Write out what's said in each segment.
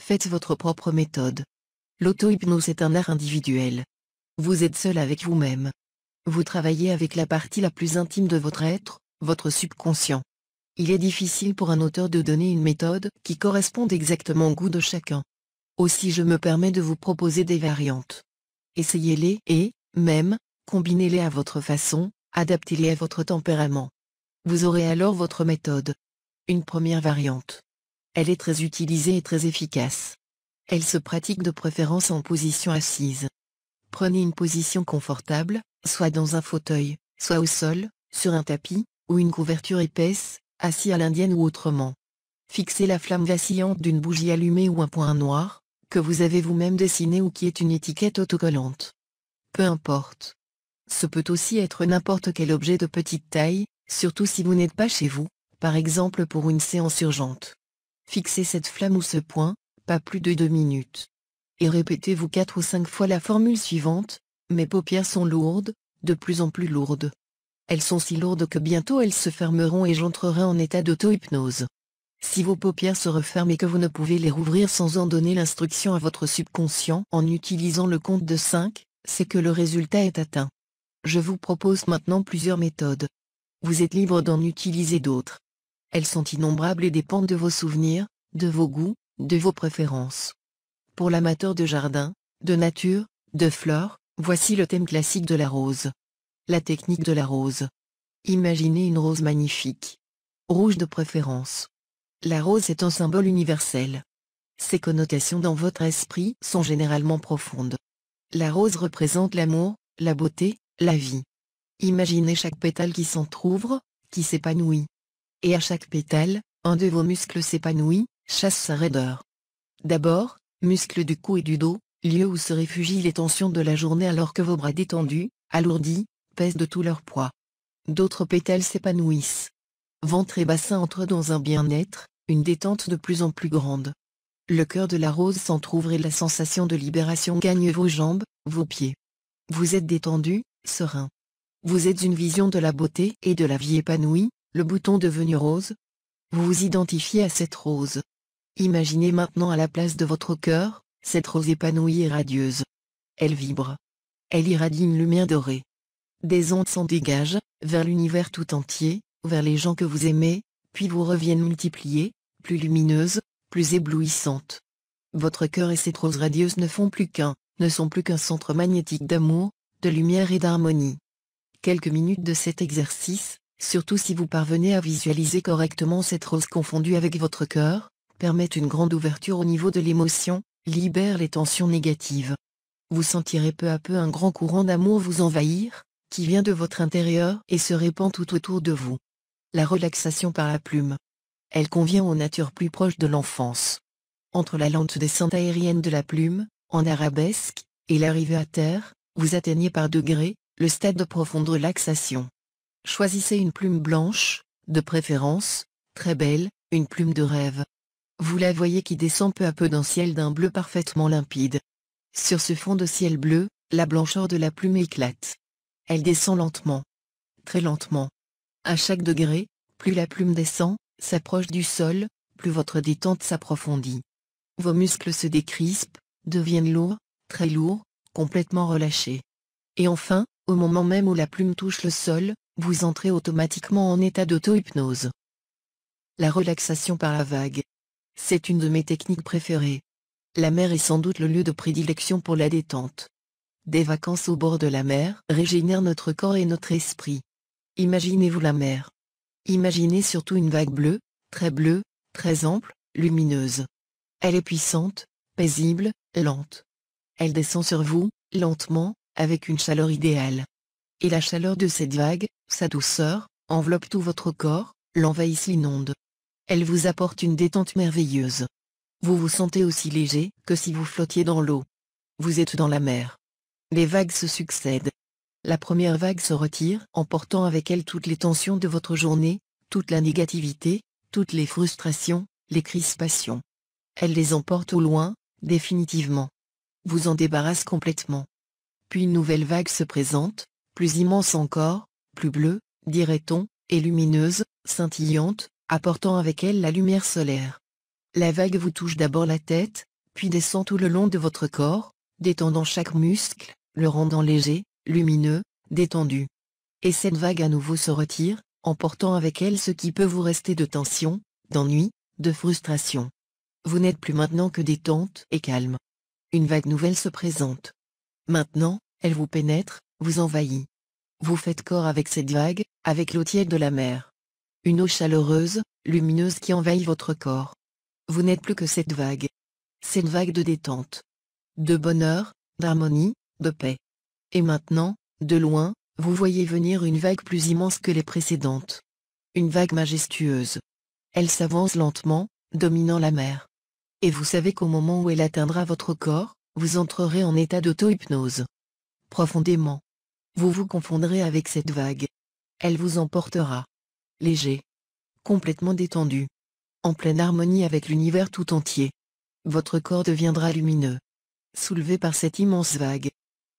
faites votre propre méthode. L'auto-hypnose est un art individuel. Vous êtes seul avec vous-même. Vous travaillez avec la partie la plus intime de votre être, votre subconscient. Il est difficile pour un auteur de donner une méthode qui corresponde exactement au goût de chacun. Aussi je me permets de vous proposer des variantes. Essayez-les et, même, combinez-les à votre façon, adaptez-les à votre tempérament. Vous aurez alors votre méthode. Une première variante. Elle est très utilisée et très efficace. Elle se pratique de préférence en position assise. Prenez une position confortable, soit dans un fauteuil, soit au sol, sur un tapis, ou une couverture épaisse, assis à l'indienne ou autrement. Fixez la flamme vacillante d'une bougie allumée ou un point noir, que vous avez vous-même dessiné ou qui est une étiquette autocollante. Peu importe. Ce peut aussi être n'importe quel objet de petite taille, surtout si vous n'êtes pas chez vous, par exemple pour une séance urgente. Fixez cette flamme ou ce point, pas plus de 2 minutes. Et répétez-vous 4 ou 5 fois la formule suivante: mes paupières sont lourdes, de plus en plus lourdes. Elles sont si lourdes que bientôt elles se fermeront et j'entrerai en état d'auto-hypnose. Si vos paupières se referment et que vous ne pouvez les rouvrir sans en donner l'instruction à votre subconscient en utilisant le compte de 5, c'est que le résultat est atteint. Je vous propose maintenant plusieurs méthodes. Vous êtes libre d'en utiliser d'autres. Elles sont innombrables et dépendent de vos souvenirs, de vos goûts, de vos préférences. Pour l'amateur de jardin, de nature, de fleurs, voici le thème classique de la rose. La technique de la rose. Imaginez une rose magnifique. Rouge de préférence. La rose est un symbole universel. Ses connotations dans votre esprit sont généralement profondes. La rose représente l'amour, la beauté, la vie. Imaginez chaque pétale qui s'entr'ouvre, qui s'épanouit. Et à chaque pétale, un de vos muscles s'épanouit, chasse sa raideur. D'abord, muscles du cou et du dos, lieu où se réfugient les tensions de la journée alors que vos bras détendus, alourdis, pèsent de tout leur poids. D'autres pétales s'épanouissent. Ventre et bassin entrent dans un bien-être, une détente de plus en plus grande. Le cœur de la rose s'entr'ouvre et la sensation de libération gagne vos jambes, vos pieds. Vous êtes détendu, serein. Vous êtes une vision de la beauté et de la vie épanouie, le bouton devenu rose. Vous vous identifiez à cette rose. Imaginez maintenant à la place de votre cœur, cette rose épanouie et radieuse. Elle vibre. Elle irradie une lumière dorée. Des ondes s'en dégagent, vers l'univers tout entier, vers les gens que vous aimez, puis vous reviennent multipliées, plus lumineuses, plus éblouissantes. Votre cœur et cette rose radieuse ne sont plus qu'un centre magnétique d'amour, de lumière et d'harmonie. Quelques minutes de cet exercice, surtout si vous parvenez à visualiser correctement cette rose confondue avec votre cœur, permettent une grande ouverture au niveau de l'émotion, libèrent les tensions négatives. Vous sentirez peu à peu un grand courant d'amour vous envahir, qui vient de votre intérieur et se répand tout autour de vous. La relaxation par la plume. Elle convient aux natures plus proches de l'enfance. Entre la lente descente aérienne de la plume, en arabesque, et l'arrivée à terre, vous atteignez par degrés, le stade de profonde relaxation. Choisissez une plume blanche, de préférence, très belle, une plume de rêve. Vous la voyez qui descend peu à peu d'un ciel d'un bleu parfaitement limpide. Sur ce fond de ciel bleu, la blancheur de la plume éclate. Elle descend lentement. Très lentement. À chaque degré, plus la plume descend, s'approche du sol, plus votre détente s'approfondit. Vos muscles se décrispent, deviennent lourds, très lourds, complètement relâchés. Et enfin, au moment même où la plume touche le sol, vous entrez automatiquement en état d'auto-hypnose. La relaxation par la vague. C'est une de mes techniques préférées. La mer est sans doute le lieu de prédilection pour la détente. Des vacances au bord de la mer régénèrent notre corps et notre esprit. Imaginez-vous la mer. Imaginez surtout une vague bleue, très ample, lumineuse. Elle est puissante, paisible, lente. Elle descend sur vous, lentement, avec une chaleur idéale. Et la chaleur de cette vague, sa douceur, enveloppe tout votre corps, l'envahissent, l'inonde. Elle vous apporte une détente merveilleuse. Vous vous sentez aussi léger que si vous flottiez dans l'eau. Vous êtes dans la mer. Les vagues se succèdent. La première vague se retire, emportant avec elle toutes les tensions de votre journée, toute la négativité, toutes les frustrations, les crispations. Elle les emporte au loin, définitivement. Vous en débarrasse complètement. Puis une nouvelle vague se présente, plus immense encore, plus bleue, dirait-on, et lumineuse, scintillante, apportant avec elle la lumière solaire. La vague vous touche d'abord la tête, puis descend tout le long de votre corps, détendant chaque muscle, le rendant léger, lumineux, détendu. Et cette vague à nouveau se retire, emportant avec elle ce qui peut vous rester de tension, d'ennui, de frustration. Vous n'êtes plus maintenant que détente et calme. Une vague nouvelle se présente. Maintenant, elle vous pénètre, vous envahit. Vous faites corps avec cette vague, avec l'eau tiède de la mer. Une eau chaleureuse, lumineuse qui envahit votre corps. Vous n'êtes plus que cette vague. Cette vague de détente. De bonheur, d'harmonie, de paix. Et maintenant, de loin, vous voyez venir une vague plus immense que les précédentes. Une vague majestueuse. Elle s'avance lentement, dominant la mer. Et vous savez qu'au moment où elle atteindra votre corps, vous entrerez en état d'auto-hypnose. Profondément. Vous vous confondrez avec cette vague. Elle vous emportera. Léger. Complètement détendu. En pleine harmonie avec l'univers tout entier. Votre corps deviendra lumineux. Soulevé par cette immense vague.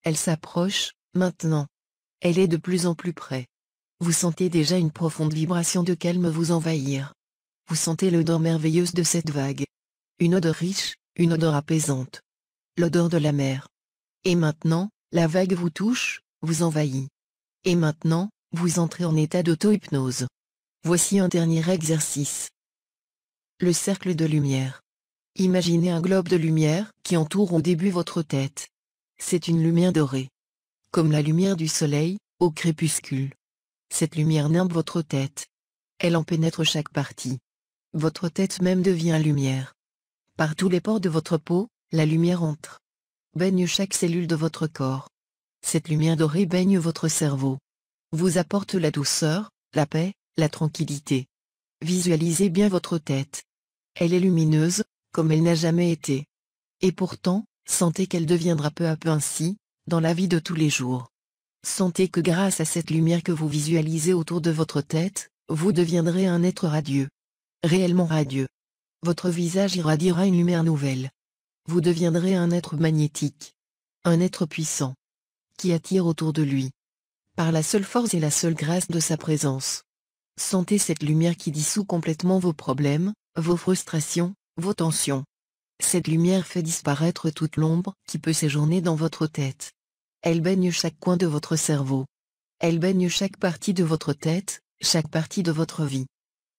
Elle s'approche, maintenant. Elle est de plus en plus près. Vous sentez déjà une profonde vibration de calme vous envahir. Vous sentez l'odeur merveilleuse de cette vague. Une odeur riche, une odeur apaisante. L'odeur de la mer. Et maintenant, la vague vous touche, vous envahit. Et maintenant, vous entrez en état d'auto-hypnose. Voici un dernier exercice. Le cercle de lumière. Imaginez un globe de lumière qui entoure au début votre tête. C'est une lumière dorée. Comme la lumière du soleil, au crépuscule. Cette lumière nimbe votre tête. Elle en pénètre chaque partie. Votre tête même devient lumière. Par tous les pores de votre peau, la lumière entre. Baigne chaque cellule de votre corps. Cette lumière dorée baigne votre cerveau. Vous apporte la douceur, la paix, la tranquillité. Visualisez bien votre tête. Elle est lumineuse, comme elle n'a jamais été. Et pourtant, sentez qu'elle deviendra peu à peu ainsi, dans la vie de tous les jours. Sentez que grâce à cette lumière que vous visualisez autour de votre tête, vous deviendrez un être radieux. Réellement radieux. Votre visage irradiera une lumière nouvelle. Vous deviendrez un être magnétique. Un être puissant. Qui attire autour de lui. Par la seule force et la seule grâce de sa présence. Sentez cette lumière qui dissout complètement vos problèmes, vos frustrations, vos tensions. Cette lumière fait disparaître toute l'ombre qui peut séjourner dans votre tête. Elle baigne chaque coin de votre cerveau. Elle baigne chaque partie de votre tête, chaque partie de votre vie.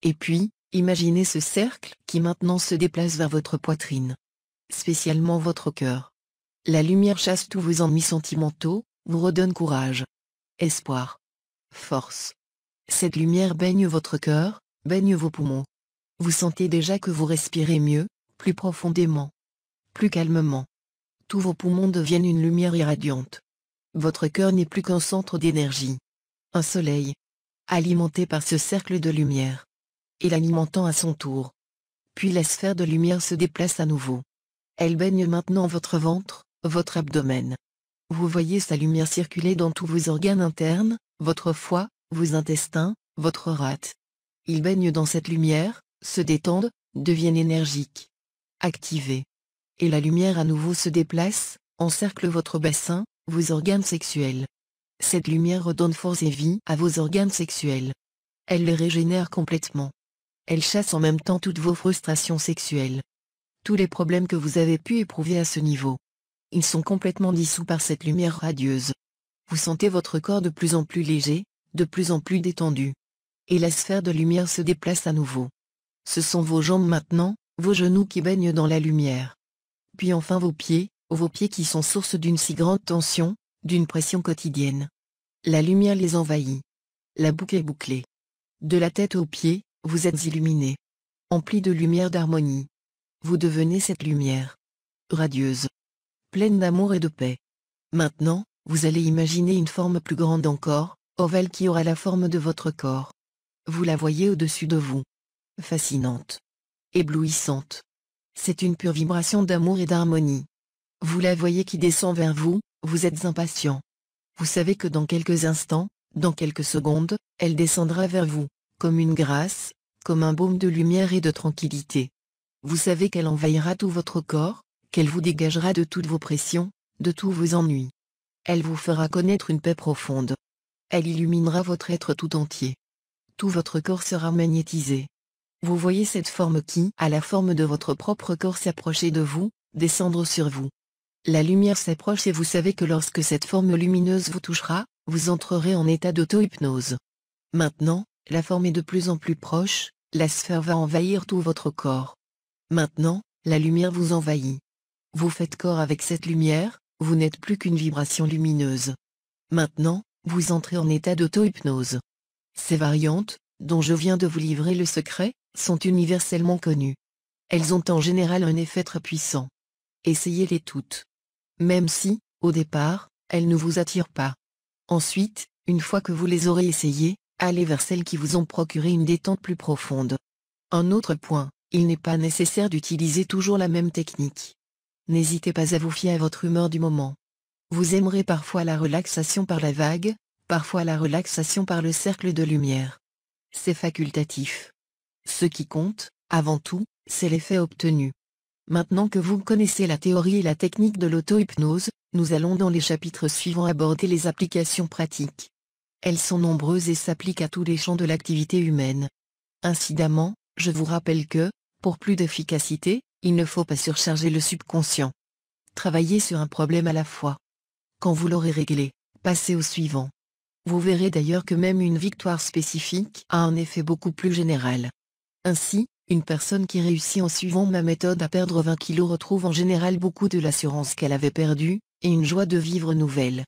Et puis, imaginez ce cercle qui maintenant se déplace vers votre poitrine. Spécialement votre cœur. La lumière chasse tous vos ennuis sentimentaux, vous redonne courage. Espoir. Force. Cette lumière baigne votre cœur, baigne vos poumons. Vous sentez déjà que vous respirez mieux, plus profondément. Plus calmement. Tous vos poumons deviennent une lumière irradiante. Votre cœur n'est plus qu'un centre d'énergie. Un soleil. Alimenté par ce cercle de lumière. Et l'alimentant à son tour. Puis la sphère de lumière se déplace à nouveau. Elle baigne maintenant votre ventre, votre abdomen. Vous voyez sa lumière circuler dans tous vos organes internes, votre foie, vos intestins, votre rate. Ils baignent dans cette lumière, se détendent, deviennent énergiques. Activés. Et la lumière à nouveau se déplace, encercle votre bassin, vos organes sexuels. Cette lumière redonne force et vie à vos organes sexuels. Elle les régénère complètement. Elle chasse en même temps toutes vos frustrations sexuelles. Tous les problèmes que vous avez pu éprouver à ce niveau. Ils sont complètement dissous par cette lumière radieuse. Vous sentez votre corps de plus en plus léger, de plus en plus détendu. Et la sphère de lumière se déplace à nouveau. Ce sont vos jambes maintenant, vos genoux qui baignent dans la lumière. Puis enfin vos pieds qui sont source d'une si grande tension, d'une pression quotidienne. La lumière les envahit. La boucle est bouclée. De la tête aux pieds, vous êtes illuminé. Empli de lumière d'harmonie. Vous devenez cette lumière. Radieuse. Pleine d'amour et de paix. Maintenant, vous allez imaginer une forme plus grande encore, ovale qui aura la forme de votre corps. Vous la voyez au-dessus de vous. Fascinante. Éblouissante. C'est une pure vibration d'amour et d'harmonie. Vous la voyez qui descend vers vous, vous êtes impatient. Vous savez que dans quelques instants, dans quelques secondes, elle descendra vers vous, comme une grâce, comme un baume de lumière et de tranquillité. Vous savez qu'elle envahira tout votre corps, qu'elle vous dégagera de toutes vos pressions, de tous vos ennuis. Elle vous fera connaître une paix profonde. Elle illuminera votre être tout entier. Tout votre corps sera magnétisé. Vous voyez cette forme qui a la forme de votre propre corps s'approcher de vous, descendre sur vous. La lumière s'approche et vous savez que lorsque cette forme lumineuse vous touchera, vous entrerez en état d'auto-hypnose. Maintenant, la forme est de plus en plus proche, la sphère va envahir tout votre corps. Maintenant, la lumière vous envahit. Vous faites corps avec cette lumière, vous n'êtes plus qu'une vibration lumineuse. Maintenant, vous entrez en état d'auto-hypnose. Ces variantes, dont je viens de vous livrer le secret, sont universellement connues. Elles ont en général un effet très puissant. Essayez-les toutes. Même si, au départ, elles ne vous attirent pas. Ensuite, une fois que vous les aurez essayées, allez vers celles qui vous ont procuré une détente plus profonde. Un autre point, il n'est pas nécessaire d'utiliser toujours la même technique. N'hésitez pas à vous fier à votre humeur du moment. Vous aimerez parfois la relaxation par la vague, parfois la relaxation par le cercle de lumière. C'est facultatif. Ce qui compte, avant tout, c'est l'effet obtenu. Maintenant que vous connaissez la théorie et la technique de l'auto-hypnose, nous allons dans les chapitres suivants aborder les applications pratiques. Elles sont nombreuses et s'appliquent à tous les champs de l'activité humaine. Incidemment, je vous rappelle que, pour plus d'efficacité, il ne faut pas surcharger le subconscient. Travaillez sur un problème à la fois. Quand vous l'aurez réglé, passez au suivant. Vous verrez d'ailleurs que même une victoire spécifique a un effet beaucoup plus général. Ainsi, une personne qui réussit en suivant ma méthode à perdre 20 kg retrouve en général beaucoup de l'assurance qu'elle avait perdue, et une joie de vivre nouvelle.